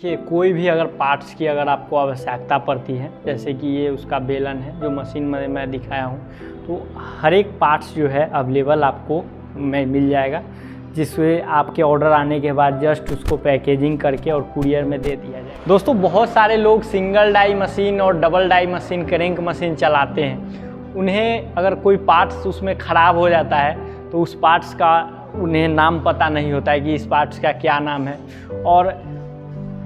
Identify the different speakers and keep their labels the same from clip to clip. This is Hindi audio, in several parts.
Speaker 1: देखिए, कोई भी अगर पार्ट्स की अगर आपको आवश्यकता पड़ती है, जैसे कि ये उसका बेलन है जो मशीन में मैं दिखाया हूँ, तो हर एक पार्ट्स जो है अवेलेबल आपको मिल जाएगा, जिससे आपके ऑर्डर आने के बाद जस्ट उसको पैकेजिंग करके और कुरियर में दे दिया जाए। दोस्तों, बहुत सारे लोग सिंगल डाई मशीन और double die machine, crank machine चलाते हैं। उन्हें अगर कोई पार्ट्स उसमें ख़राब हो जाता है तो उस पार्ट्स का उन्हें नाम पता नहीं होता है कि इस पार्ट्स का क्या नाम है। और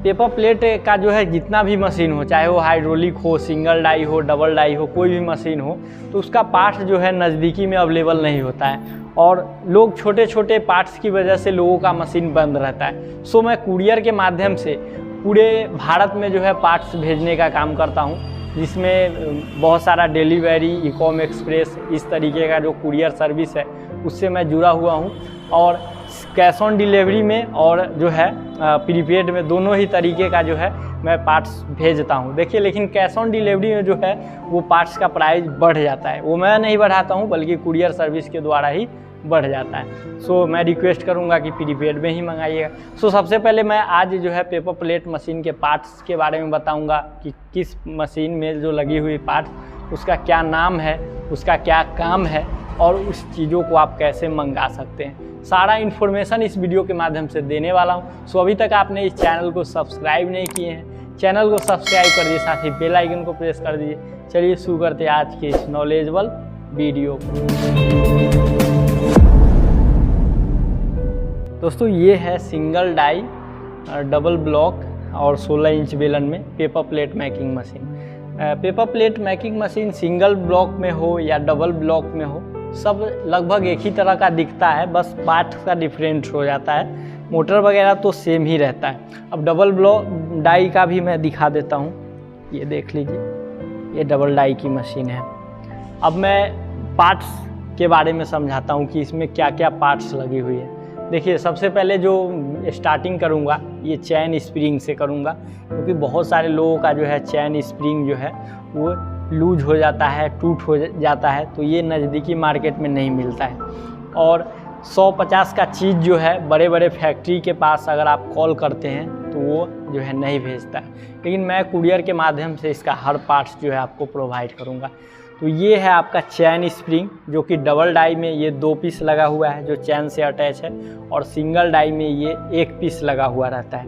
Speaker 1: पेपर प्लेट का जो है जितना भी मशीन हो, चाहे वो हाइड्रोलिक हो, सिंगल डाई हो, डबल डाई हो, कोई भी मशीन हो, तो उसका पार्ट्स जो है नज़दीकी में अवेलेबल नहीं होता है और लोग छोटे छोटे पार्ट्स की वजह से लोगों का मशीन बंद रहता है। सो मैं कुरियर के माध्यम से पूरे भारत में जो है पार्ट्स भेजने का काम करता हूँ, जिसमें बहुत सारा डिलीवरी, इकॉम एक्सप्रेस, इस तरीके का जो कुरियर सर्विस है उससे मैं जुड़ा हुआ हूँ। और कैश ऑन डिलीवरी में और जो है प्रीपेड में, दोनों ही तरीके का जो है मैं पार्ट्स भेजता हूँ। देखिए, लेकिन कैश ऑन डिलीवरी में जो है वो पार्ट्स का प्राइस बढ़ जाता है, वो मैं नहीं बढ़ाता हूँ बल्कि कुरियर सर्विस के द्वारा ही बढ़ जाता है। सो मैं रिक्वेस्ट करूँगा कि प्रीपेड में ही मंगाइएगा। सो सबसे पहले मैं आज जो है पेपर प्लेट मशीन के पार्ट्स के बारे में बताऊँगा कि किस मशीन में जो लगी हुई पार्ट्स, उसका क्या नाम है, उसका क्या काम है और उस चीज़ों को आप कैसे मंगा सकते हैं। सारा इन्फॉर्मेशन इस वीडियो के माध्यम से देने वाला हूँ। सो अभी तक आपने इस चैनल को सब्सक्राइब नहीं किए हैं, चैनल को सब्सक्राइब कर दीजिए, साथ ही बेल आइकन को प्रेस कर दीजिए। चलिए शुरू करते हैं आज के इस नॉलेजेबल वीडियो को। दोस्तों, ये है सिंगल डाई डबल ब्लॉक और 16 इंच बेलन में paper plate making machine. Paper plate making machine single block में हो या डबल ब्लॉक में हो, सब लगभग एक ही तरह का दिखता है, बस पार्ट का डिफरेंट हो जाता है। मोटर वगैरह तो सेम ही रहता है। अब डबल ब्लॉक डाई का भी मैं दिखा देता हूँ, ये देख लीजिए, ये डबल डाई की मशीन है। अब मैं पार्ट्स के बारे में समझाता हूँ कि इसमें क्या क्या पार्ट्स लगी हुई है। देखिए, सबसे पहले जो स्टार्टिंग करूँगा ये चैन स्प्रिंग से करूँगा, क्योंकि बहुत सारे लोगों का जो है चैन स्प्रिंग जो है वो लूज हो जाता है, टूट हो जाता है, तो ये नज़दीकी मार्केट में नहीं मिलता है। और 150 का चीज़ जो है बड़े बड़े फैक्ट्री के पास अगर आप कॉल करते हैं तो वो जो है नहीं भेजता है, लेकिन मैं कुरियर के माध्यम से इसका हर पार्ट्स जो है आपको प्रोवाइड करूँगा। तो ये है आपका चैन स्प्रिंग, जो कि डबल डाई में ये 2 पीस लगा हुआ है जो चैन से अटैच है, और सिंगल डाई में ये 1 पीस लगा हुआ रहता है।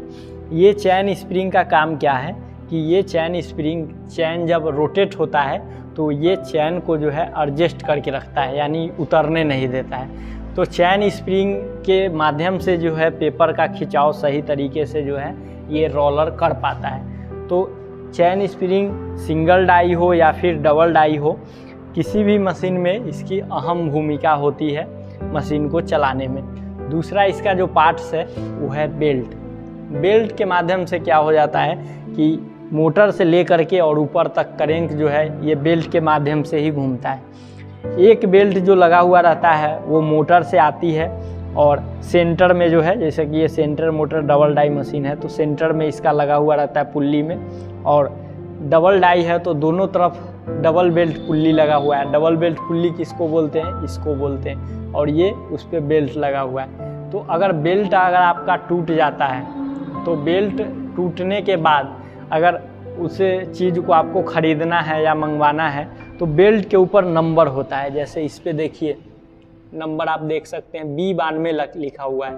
Speaker 1: ये चैन स्प्रिंग का काम क्या है कि ये चैन स्प्रिंग, चैन जब रोटेट होता है तो ये चैन को जो है एडजस्ट करके रखता है, यानी उतरने नहीं देता है। तो चैन स्प्रिंग के माध्यम से जो है पेपर का खिंचाव सही तरीके से जो है ये रोलर कर पाता है। तो चैन स्प्रिंग सिंगल डाई हो या फिर डबल डाई हो, किसी भी मशीन में इसकी अहम भूमिका होती है मशीन को चलाने में। दूसरा इसका जो पार्ट्स है वो है बेल्ट। बेल्ट के माध्यम से क्या हो जाता है कि मोटर से लेकर के और ऊपर तक क्रैंक जो है ये बेल्ट के माध्यम से ही घूमता है। एक बेल्ट जो लगा हुआ रहता है वो मोटर से आती है और सेंटर में जो है, जैसे कि ये centre motor double die machine है तो सेंटर में इसका लगा हुआ रहता है पुल्ली में, और डबल डाई है तो दोनों तरफ डबल बेल्ट पुल्ली लगा हुआ है। डबल बेल्ट पुल्ली किसको बोलते हैं, इसको बोलते हैं, और ये उस पर बेल्ट लगा हुआ है। तो अगर बेल्ट अगर आपका टूट जाता है तो बेल्ट टूटने के बाद अगर उस चीज़ को आपको ख़रीदना है या मंगवाना है तो बेल्ट के ऊपर नंबर होता है। जैसे इस पे देखिए नंबर आप देख सकते हैं, B92 लिखा हुआ है,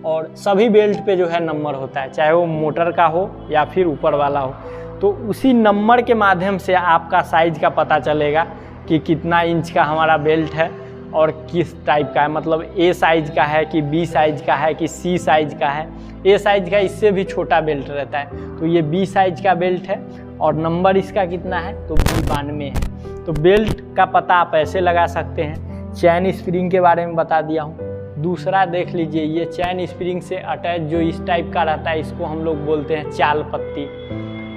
Speaker 1: और सभी बेल्ट पे जो है नंबर होता है, चाहे वो मोटर का हो या फिर ऊपर वाला हो। तो उसी नंबर के माध्यम से आपका साइज़ का पता चलेगा कि कितना इंच का हमारा बेल्ट है और किस टाइप का है, मतलब A साइज़ का है कि B साइज़ का है कि C साइज़ का है। A साइज़ का इससे भी छोटा बेल्ट रहता है, तो ये B साइज़ का बेल्ट है और नंबर इसका कितना है तो B92 है। तो बेल्ट का पता आप ऐसे लगा सकते हैं। चैन स्प्रिंग के बारे में बता दिया हूँ। दूसरा देख लीजिए, ये चैन स्प्रिंग से अटैच जो इस टाइप का रहता है इसको हम लोग बोलते हैं चाल पत्ती।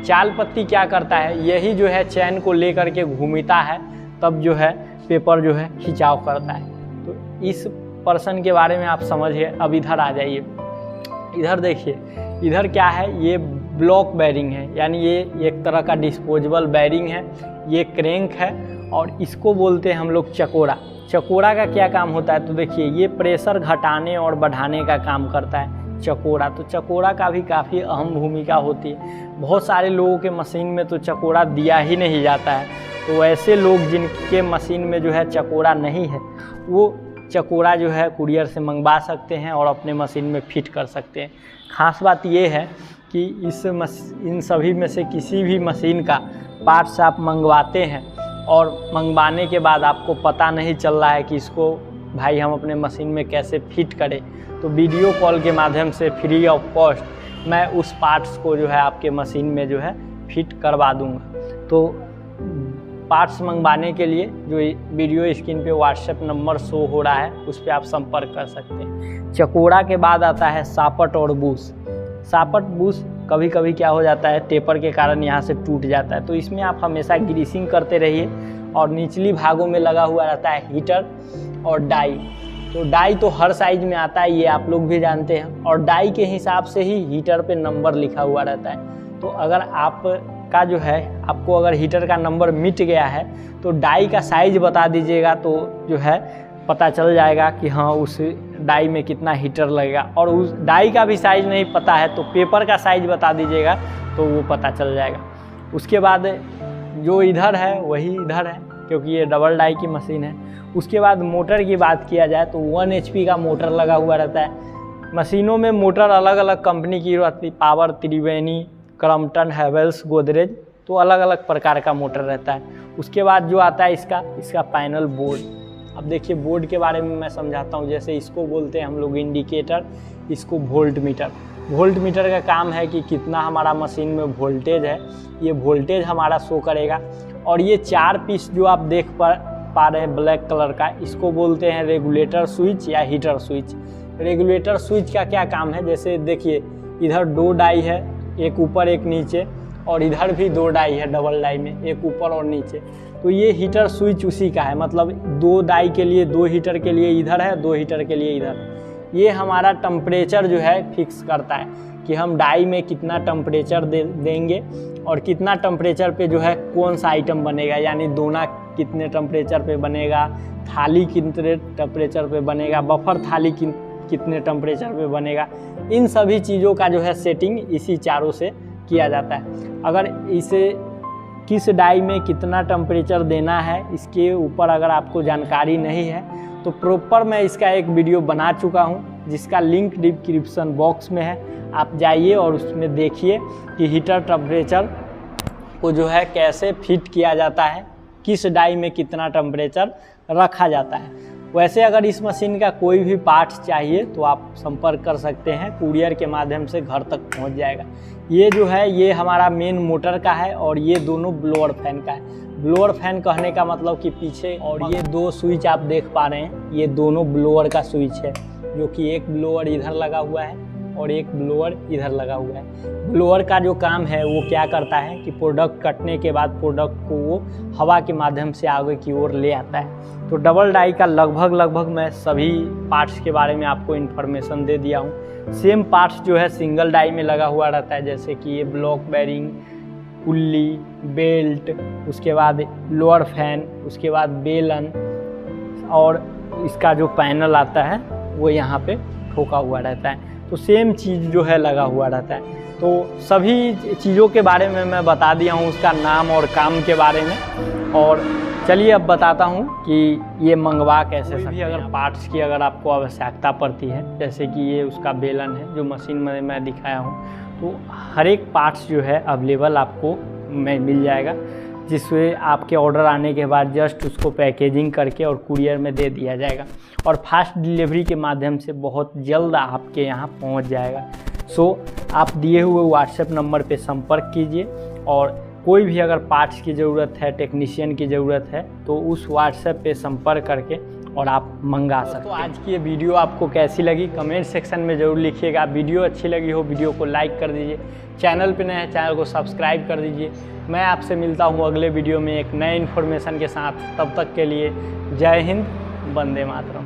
Speaker 1: चाल पत्ती क्या करता है, यही जो है चैन को लेकर के घूमता है, तब जो है पेपर जो है खिंचाव करता है। तो इस पर्सन के बारे में आप समझिए। अब इधर आ जाइए, इधर देखिए, इधर क्या है, ये ब्लॉक बैरिंग है, यानी ये एक तरह का डिस्पोजेबल बैरिंग है। ये क्रैंक है और इसको बोलते हैं हम लोग चकोरा। चकोरा का क्या काम होता है तो देखिए, ये प्रेशर घटाने और बढ़ाने का काम करता है। चकोड़ा, तो चकोड़ा का भी काफ़ी अहम भूमिका होती है। बहुत सारे लोगों के मशीन में तो चकोड़ा दिया ही नहीं जाता है, तो ऐसे लोग जिनके मशीन में जो है चकोड़ा नहीं है वो चकोड़ा जो है कुरियर से मंगवा सकते हैं और अपने मशीन में फिट कर सकते हैं। ख़ास बात ये है कि इन सभी में से किसी भी मशीन का पार्ट्स आप मंगवाते हैं और मंगवाने के बाद आपको पता नहीं चल रहा है कि इसको भाई हम अपने मशीन में कैसे फिट करें, तो वीडियो कॉल के माध्यम से फ्री ऑफ कॉस्ट मैं उस पार्ट्स को जो है आपके मशीन में जो है फिट करवा दूंगा। तो पार्ट्स मंगवाने के लिए जो वीडियो स्क्रीन पे व्हाट्सएप नंबर शो हो रहा है उस पर आप संपर्क कर सकते हैं। चकोड़ा के बाद आता है सापट और बूश। सापट बूश कभी कभी क्या हो जाता है, टेपर के कारण यहाँ से टूट जाता है, तो इसमें आप हमेशा ग्रीसिंग करते रहिए। और निचली भागों में लगा हुआ रहता है हीटर और डाई। तो डाई तो हर साइज में आता है, ये आप लोग भी जानते हैं, और डाई के हिसाब से ही हीटर पे नंबर लिखा हुआ रहता है। तो अगर आपका जो है आपको अगर हीटर का नंबर मिट गया है तो डाई का साइज बता दीजिएगा, तो जो है पता चल जाएगा कि हाँ उस डाई में कितना हीटर लगेगा। और उस डाई का भी साइज नहीं पता है तो पेपर का साइज बता दीजिएगा, तो वो पता चल जाएगा। उसके बाद जो इधर है वही इधर है, क्योंकि ये डबल डाई की मशीन है। उसके बाद मोटर की बात किया जाए तो 1 HP का मोटर लगा हुआ रहता है। मशीनों में मोटर अलग अलग कंपनी की रहती है, पावर, त्रिवेणी, क्रम्पटन, हैवेल्स, गोदरेज, तो अलग अलग प्रकार का मोटर रहता है। उसके बाद जो आता है इसका पैनल बोर्ड। अब देखिए बोर्ड के बारे में मैं समझाता हूँ। जैसे इसको बोलते हैं हम लोग इंडिकेटर, इसको वोल्ट मीटर। वोल्ट मीटर का काम है कि कितना हमारा मशीन में वोल्टेज है, ये वोल्टेज हमारा शो करेगा। और ये 4 पीस जो आप देख पा रहे हैं ब्लैक कलर का, इसको बोलते हैं रेगुलेटर स्विच या हीटर स्विच। रेगुलेटर स्विच का क्या काम है, जैसे देखिए इधर 2 डाई है, एक ऊपर एक नीचे, और इधर भी 2 डाई है डबल डाई में, एक ऊपर और नीचे। तो ये हीटर स्विच उसी का है, मतलब 2 डाई के लिए 2 हीटर के लिए इधर है, 2 हीटर के लिए इधर। ये हमारा टेम्परेचर जो है फिक्स करता है कि हम डाई में कितना टेम्परेचर देंगे और कितना टेम्परेचर पे जो है कौन सा आइटम बनेगा, यानी दोना कितने टेम्परेचर पे बनेगा, थाली कितने टेम्परेचर पे बनेगा, बफर थाली कितने टेम्परेचर पे बनेगा। इन सभी चीज़ों का जो है सेटिंग इसी चारों से किया जाता है। अगर इसे किस डाई में कितना टेम्परेचर देना है इसके ऊपर अगर आपको जानकारी नहीं है तो प्रॉपर मैं इसका एक वीडियो बना चुका हूँ, जिसका लिंक डिस्क्रिप्शन बॉक्स में है। आप जाइए और उसमें देखिए कि हीटर टेम्परेचर को जो है कैसे फिट किया जाता है, किस डाई में कितना टेम्परेचर रखा जाता है। वैसे अगर इस मशीन का कोई भी पार्ट चाहिए तो आप संपर्क कर सकते हैं, कुरियर के माध्यम से घर तक पहुंच जाएगा। ये जो है ये हमारा मेन मोटर का है और ये दोनों ब्लोअर फैन का है। ब्लोअर फैन कहने का मतलब कि पीछे, और ये 2 स्विच आप देख पा रहे हैं, ये दोनों ब्लोअर का स्विच है, जो कि एक ब्लोअर इधर लगा हुआ है और एक ब्लोअर इधर लगा हुआ है। ब्लोअर का जो काम है वो क्या करता है कि प्रोडक्ट कटने के बाद प्रोडक्ट को वो हवा के माध्यम से आगे की ओर ले आता है। तो डबल डाई का लगभग मैं सभी पार्ट्स के बारे में आपको इन्फॉर्मेशन दे दिया हूँ। सेम पार्ट्स जो है सिंगल डाई में लगा हुआ रहता है, जैसे कि ये ब्लॉक बेरिंग, पुल्ली, बेल्ट, उसके बाद लोअर फैन, उसके बाद बेलन, और इसका जो पैनल आता है वो यहाँ पे ठोका हुआ रहता है। तो सेम चीज़ जो है लगा हुआ रहता है। तो सभी चीज़ों के बारे में मैं बता दिया हूँ, उसका नाम और काम के बारे में। और चलिए अब बताता हूँ कि ये मंगवा कैसे सकते हैं। अगर पार्ट्स की अगर आपको आवश्यकता पड़ती है, जैसे कि ये उसका बेलन है जो मशीन में मैं दिखाया हूँ, तो हर एक पार्ट्स जो है अवेलेबल आपको मिल जाएगा, जिससे आपके ऑर्डर आने के बाद जस्ट उसको पैकेजिंग करके और कुरियर में दे दिया जाएगा और फास्ट डिलीवरी के माध्यम से बहुत जल्द आपके यहाँ पहुँच जाएगा। सो आप दिए हुए व्हाट्सएप नंबर पे संपर्क कीजिए, और कोई भी अगर पार्ट्स की ज़रूरत है, टेक्नीशियन की ज़रूरत है, तो उस व्हाट्सएप पे संपर्क करके और आप मंगा सकते हैं। तो आज की ये वीडियो आपको कैसी लगी कमेंट सेक्शन में ज़रूर लिखिएगा। वीडियो अच्छी लगी हो वीडियो को लाइक कर दीजिए, चैनल पे नए हैं चैनल को सब्सक्राइब कर दीजिए। मैं आपसे मिलता हूँ अगले वीडियो में एक नए इन्फॉर्मेशन के साथ। तब तक के लिए जय हिंद, वंदे मातरम।